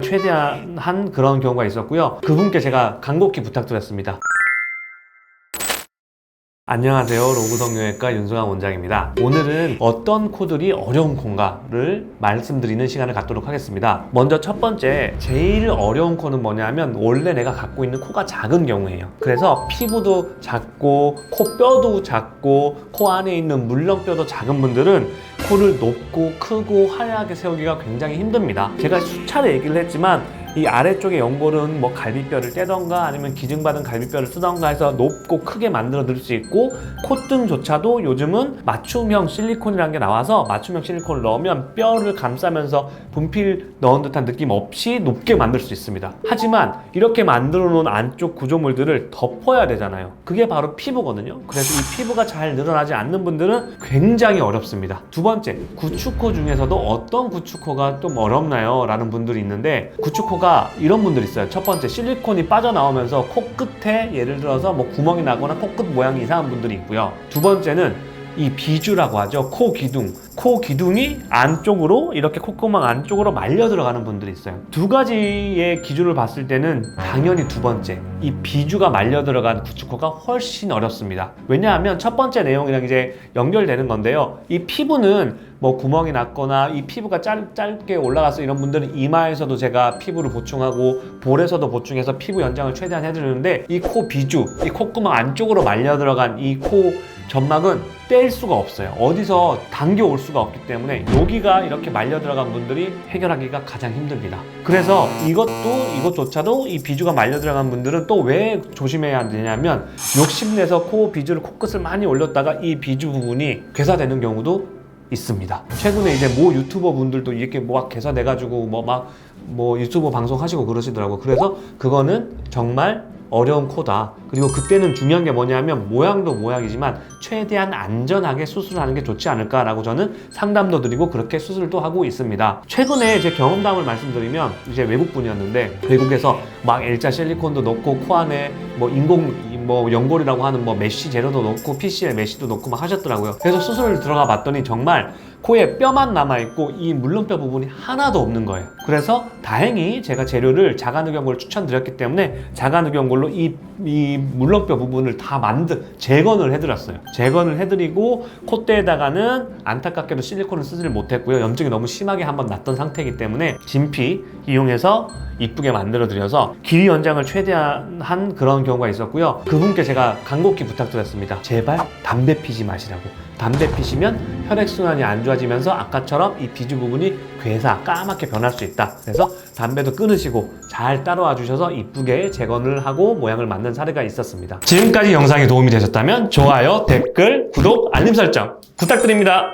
최대한 그런 경우가 있었고요. 그분께 제가 간곡히 부탁드렸습니다. 안녕하세요. 로고성형외과 윤승환 원장입니다. 오늘은 어떤 코들이 어려운 코인가를 말씀드리는 시간을 갖도록 하겠습니다. 먼저 첫 번째, 제일 어려운 코는 뭐냐면 원래 내가 갖고 있는 코가 작은 경우예요. 그래서 피부도 작고 코뼈도 작고 코 안에 있는 물렁뼈도 작은 분들은 코를 높고 크고 화려하게 세우기가 굉장히 힘듭니다. 제가 수차례 얘기를 했지만 이 아래쪽에 연골은 뭐 갈비뼈를 떼던가 아니면 기증받은 갈비뼈를 쓰던가 해서 높고 크게 만들어 드릴 수 있고, 콧등조차도 요즘은 맞춤형 실리콘이라는 게 나와서 맞춤형 실리콘을 넣으면 뼈를 감싸면서 분필 넣은 듯한 느낌 없이 높게 만들 수 있습니다. 하지만 이렇게 만들어 놓은 안쪽 구조물들을 덮어야 되잖아요. 그게 바로 피부거든요. 그래서 이 피부가 잘 늘어나지 않는 분들은 굉장히 어렵습니다. 두 번째, 구축코 중에서도 어떤 구축코가 좀 어렵나요? 라는 분들이 있는데, 구축코가 이런 분들 있어요. 첫 번째, 실리콘이 빠져나오면서 코끝에 예를 들어서 뭐 구멍이 나거나 코끝 모양이 이상한 분들이 있고요. 두 번째는 이 비주라고 하죠. 코 기둥. 코 기둥이 안쪽으로 이렇게 콧구멍 안쪽으로 말려 들어가는 분들이 있어요. 두 가지의 기준을 봤을 때는 당연히 두 번째, 이 비주가 말려 들어간 구축코가 훨씬 어렵습니다. 왜냐하면 첫 번째 내용이랑 이제 연결되는 건데요. 이 피부는 뭐 구멍이 났거나 이 피부가 짧게 올라가서 이런 분들은 이마에서도 제가 피부를 보충하고 볼에서도 보충해서 피부 연장을 최대한 해드리는데, 이 코 비주, 이 콧구멍 안쪽으로 말려 들어간 이 코 점막은 뗄 수가 없어요. 어디서 당겨올 수가 없기 때문에 여기가 이렇게 말려 들어간 분들이 해결하기가 가장 힘듭니다. 그래서 이것조차도 이 비주가 말려 들어간 분들은 또 왜 조심해야 되냐면, 욕심내서 코 비주를 코끝을 많이 올렸다가 이 비주 부분이 괴사되는 경우도 있습니다. 최근에 이제 모 유튜버 분들도 이렇게 막 괴사돼가지고 뭐 유튜브 방송하시고 그러시더라고요. 그래서 그거는 정말 어려운 코다. 그리고 그때는 중요한 게 뭐냐면, 모양도 모양이지만 최대한 안전하게 수술하는 게 좋지 않을까라고 저는 상담도 드리고 그렇게 수술도 하고 있습니다. 최근에 제 경험담을 말씀드리면, 이제 외국분이었는데 외국에서 막 L자 실리콘도 넣고 코 안에 뭐 연골이라고 하는 뭐 메쉬 재료도 넣고 PCL 메쉬도 넣고 막 하셨더라고요. 그래서 수술을 들어가 봤더니 정말 코에 뼈만 남아있고 이 물렁뼈 부분이 하나도 없는 거예요. 그래서 다행히 제가 재료를 자가누경골을 추천드렸기 때문에 자가누경골로 이 물렁뼈 부분을 다 재건을 해드렸어요. 재건을 해드리고 콧대에다가는 안타깝게도 실리콘을 쓰지를 못했고요. 염증이 너무 심하게 한번 났던 상태이기 때문에 진피 이용해서 이쁘게 만들어드려서 길이 연장을 최대한 한 그런 경우가 있었고요. 그분께 제가 간곡히 부탁드렸습니다. 제발 담배 피지 마시라고. 담배 피시면 혈액순환이 안 좋아지면서 아까처럼 이 비주 부분이 까맣게 변할 수 있다. 그래서 담배도 끊으시고 잘 따라와 주셔서 이쁘게 재건을 하고 모양을 만든 사례가 있었습니다. 지금까지 영상이 도움이 되셨다면 좋아요, 댓글, 구독, 알림 설정 부탁드립니다.